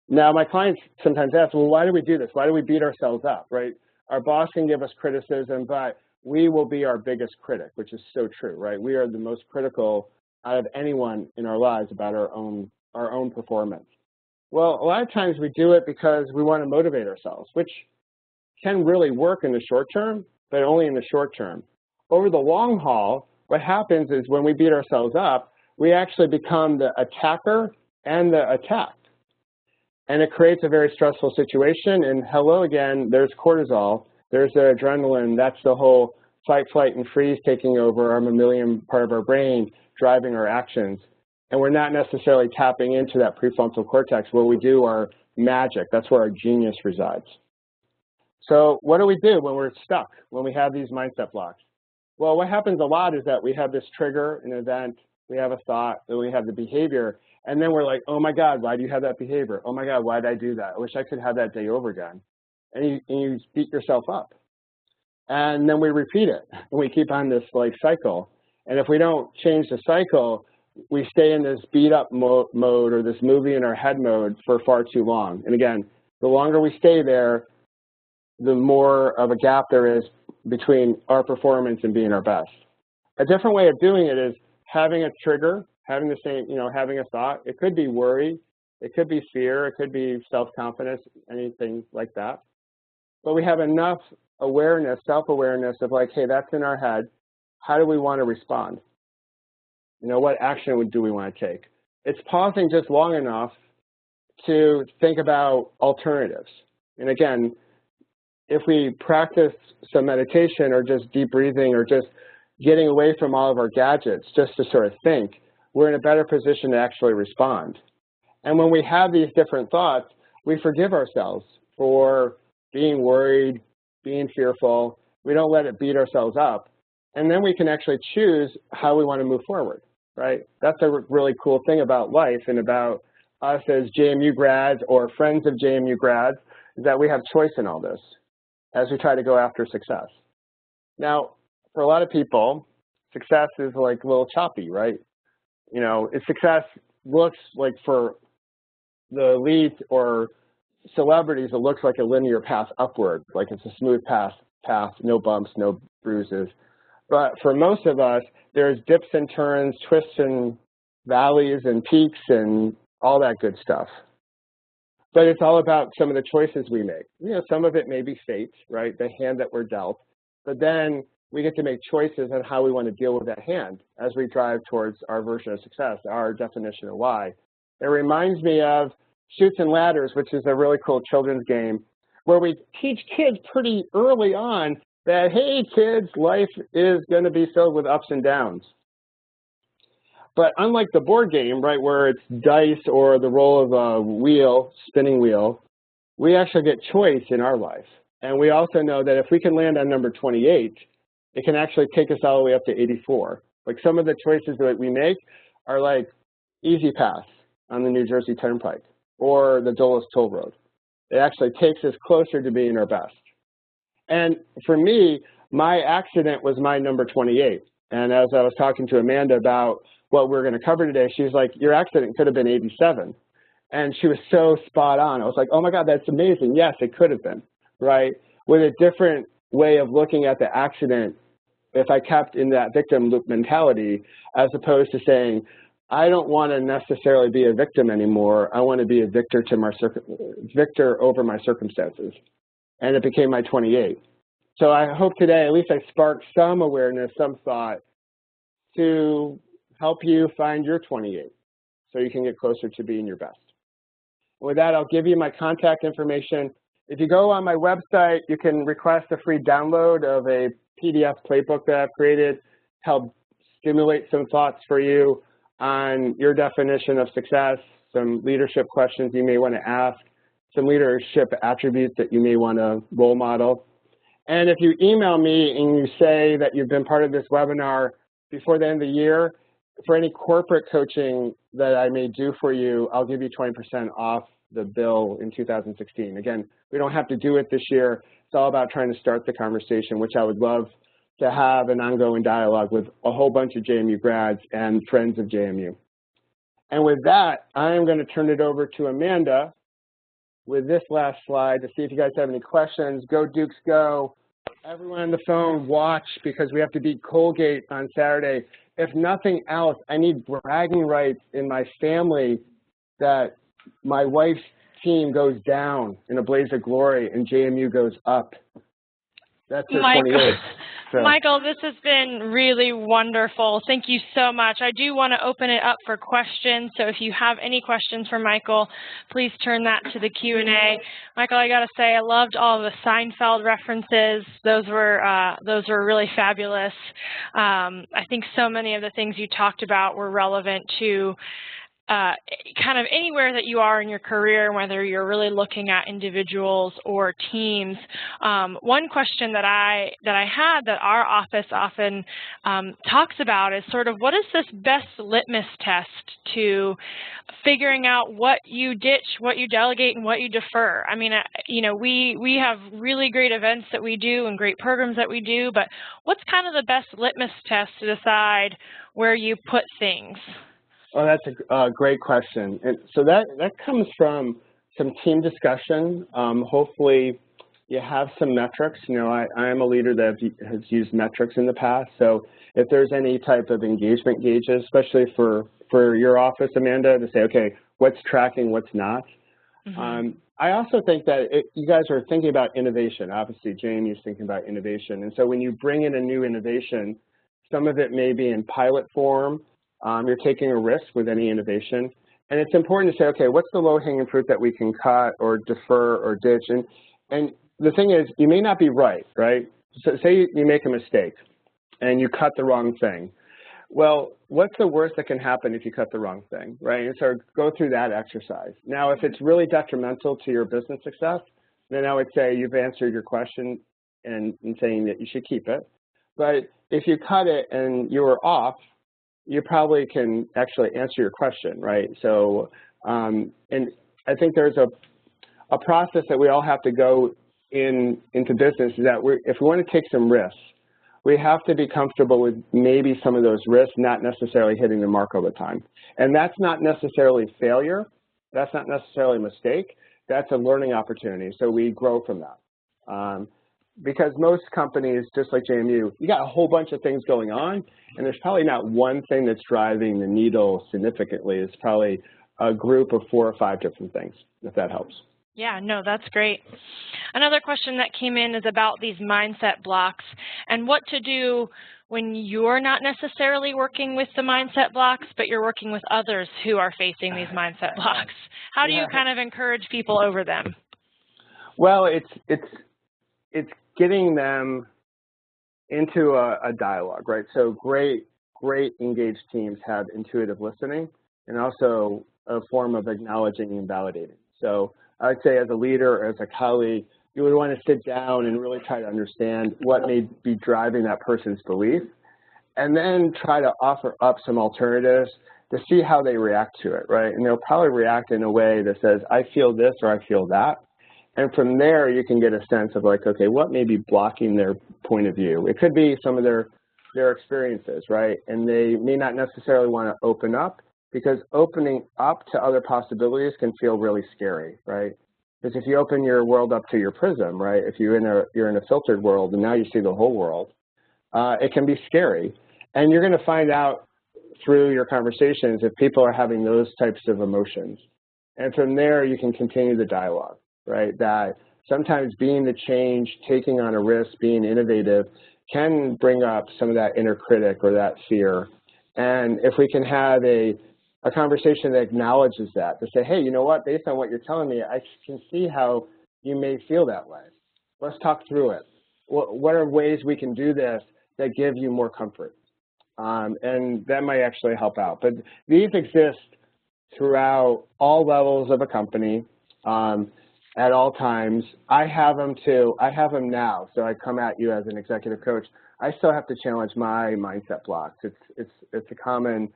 Now, my clients sometimes ask, well, why do we do this? Why do we beat ourselves up, right? Our boss can give us criticism, but we will be our biggest critic, which is so true, right? We are the most critical out of anyone in our lives about our own performance. Well, a lot of times we do it because we want to motivate ourselves, which can really work in the short term, but only in the short term. Over the long haul, what happens is when we beat ourselves up, we actually become the attacker and the attacked. And it creates a very stressful situation. And hello again, there's cortisol, there's the adrenaline, that's the whole fight, flight, and freeze taking over our mammalian part of our brain, driving our actions. And we're not necessarily tapping into that prefrontal cortex where we do our magic. That's where our genius resides. So what do we do when we're stuck, when we have these mindset blocks? Well, what happens a lot is that we have this trigger, an event, we have a thought, then we have the behavior, and then we're like, oh my God, why do you have that behavior? Oh my God, why did I do that? I wish I could have that day over again. And you beat yourself up. And then we repeat it, and we keep on this like cycle. And if we don't change the cycle, we stay in this beat up mode or this movie in our head mode for far too long. And again, the longer we stay there, the more of a gap there is between our performance and being our best. A different way of doing it is having a trigger, having the same, having a thought. It could be worry, it could be fear, it could be self-confidence, anything like that. But we have enough awareness, self-awareness of like, hey, that's in our head. How do we want to respond? What action do we want to take? It's pausing just long enough to think about alternatives. And again, if we practice some meditation or just deep breathing or just getting away from all of our gadgets just to sort of think, we're in a better position to actually respond. And when we have these different thoughts, we forgive ourselves for being worried, being fearful. We don't let it beat ourselves up. And then we can actually choose how we want to move forward, right? That's a really cool thing about life and about us as JMU grads or friends of JMU grads, is that we have choice in all this as we try to go after success. Now, for a lot of people, success is like a little choppy, right? Success looks like for the elite or celebrities, it looks like a linear path upward, like it's a smooth path, no bumps, no bruises. But for most of us, there's dips and turns, twists and valleys and peaks and all that good stuff. But it's all about some of the choices we make. Some of it may be fate, right? The hand that we're dealt. But then we get to make choices on how we want to deal with that hand as we drive towards our version of success, our definition of why. It reminds me of Chutes and Ladders, which is a really cool children's game, where we teach kids pretty early on that, hey, kids, life is going to be filled with ups and downs. But unlike the board game, right, where it's dice or the roll of a wheel, spinning wheel, we actually get choice in our life. And we also know that if we can land on number 28, it can actually take us all the way up to 84. Like some of the choices that we make are like Easy Pass on the New Jersey Turnpike or the Dulles Toll Road. It actually takes us closer to being our best. And for me, my accident was my number 28. And as I was talking to Amanda about what we're going to cover today, she was like, your accident could have been 87. And she was so spot on. I was like, oh my God, that's amazing. Yes, it could have been, right? With a different way of looking at the accident, if I kept in that victim loop mentality, as opposed to saying, I don't want to necessarily be a victim anymore. I want to be a victor over my circumstances. And it became my 28. So I hope today, at least I sparked some awareness, some thought to help you find your 28 so you can get closer to being your best. With that, I'll give you my contact information. If you go on my website, you can request a free download of a PDF playbook that I've created to help stimulate some thoughts for you on your definition of success, some leadership questions you may want to ask, some leadership attributes that you may want to role model. And if you email me and you say that you've been part of this webinar before the end of the year, for any corporate coaching that I may do for you, I'll give you 20% off the bill in 2016. Again, we don't have to do it this year. It's all about trying to start the conversation, which I would love to have an ongoing dialogue with a whole bunch of JMU grads and friends of JMU. And with that, I am going to turn it over to Amanda with this last slide to see if you guys have any questions. Go Dukes, go. Everyone on the phone, watch, because we have to beat Colgate on Saturday. If nothing else, I need bragging rights in my family that my wife's team goes down in a blaze of glory and JMU goes up. That's her 28th. So. Michael, this has been really wonderful. Thank you so much. I do want to open it up for questions, so if you have any questions for Michael, please turn that to the Q&A. Michael, I got to say, I loved all the Seinfeld references. Those were really fabulous. I think so many of the things you talked about were relevant to kind of anywhere that you are in your career, whether you're really looking at individuals or teams. One question that I had that our office often talks about is sort of what is this best litmus test to figuring out what you ditch, what you delegate, and what you defer. I mean, you know, we have really great events that we do and great programs that we do, but what's kind of the best litmus test to decide where you put things? Oh, that's a great question. And so that comes from some team discussion. Hopefully you have some metrics. You know, I am a leader that has used metrics in the past. So if there's any type of engagement gauges, especially for your office, Amanda, to say, okay, what's tracking, what's not. Mm-hmm. I also think that you guys are thinking about innovation. Obviously, JMU is thinking about innovation. And so when you bring in a new innovation, some of it may be in pilot form. You're taking a risk with any innovation. And it's important to say, okay, what's the low-hanging fruit that we can cut or defer or ditch? And the thing is, you may not be right? So say you make a mistake and you cut the wrong thing. Well, what's the worst that can happen if you cut the wrong thing, right? And so go through that exercise. Now, if it's really detrimental to your business success, then I would say you've answered your question in saying that you should keep it. But if you cut it and you were off, you probably can actually answer your question, right? So, and I think there's a process that we all have to go into business is that if we want to take some risks, we have to be comfortable with maybe some of those risks not necessarily hitting the mark all the time. And that's not necessarily failure. That's not necessarily a mistake. That's a learning opportunity. So we grow from that. Because most companies, just like JMU, you got a whole bunch of things going on, and there's probably not one thing that's driving the needle significantly. It's probably a group of 4 or 5 different things, if that helps. Yeah, no, that's great. Another question that came in is about these mindset blocks and what to do when you're not necessarily working with the mindset blocks, but you're working with others who are facing these mindset blocks. How do you kind of encourage people over them? Well, it's getting them into a dialogue, right? So great engaged teams have intuitive listening and also a form of acknowledging and validating. So I would say as a leader or as a colleague, you would want to sit down and really try to understand what may be driving that person's belief, and then try to offer up some alternatives to see how they react to it, right? And they'll probably react in a way that says, I feel this or I feel that. And from there, you can get a sense of like, okay, what may be blocking their point of view? It could be some of their experiences, right? And they may not necessarily want to open up, because opening up to other possibilities can feel really scary, right? Because if you open your world up to your prism, right, if you're in a filtered world and now you see the whole world, it can be scary. And you're going to find out through your conversations if people are having those types of emotions. And from there, you can continue the dialogue, right? That sometimes being the change, taking on a risk, being innovative can bring up some of that inner critic or that fear. And if we can have a conversation that acknowledges that, to say, hey, you know what, based on what you're telling me, I can see how you may feel that way. Let's talk through it. What are ways we can do this that give you more comfort? And that might actually help out. But these exist throughout all levels of a company at all times. I have them too. I have them now. So I come at you as an executive coach. I still have to challenge my mindset blocks. It's a common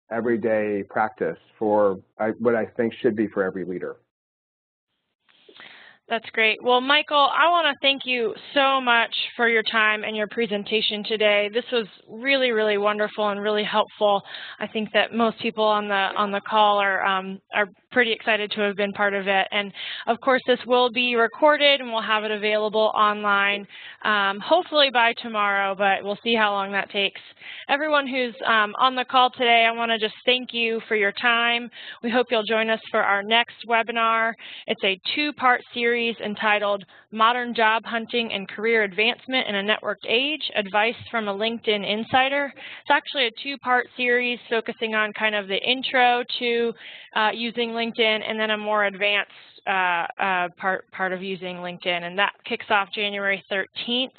everyday practice for what I think should be for every leader. That's great. Well, Michael, I want to thank you so much for your time and your presentation today. This was really, really wonderful and really helpful. I think that most people on the call are pretty excited to have been part of it. And of course, this will be recorded and we'll have it available online, hopefully by tomorrow, but we'll see how long that takes. Everyone who's on the call today, I want to just thank you for your time. We hope you'll join us for our next webinar. It's a two-part series entitled Modern Job Hunting and Career Advancement in a Networked Age, Advice from a LinkedIn Insider. It's actually a two-part series focusing on kind of the intro to using LinkedIn and then a more advanced part of using LinkedIn, and that kicks off January 13th.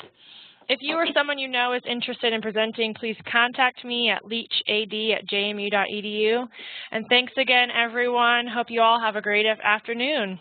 If you or someone you know is interested in presenting, please contact me at leachad@jmu.edu. And thanks again, everyone. Hope you all have a great afternoon.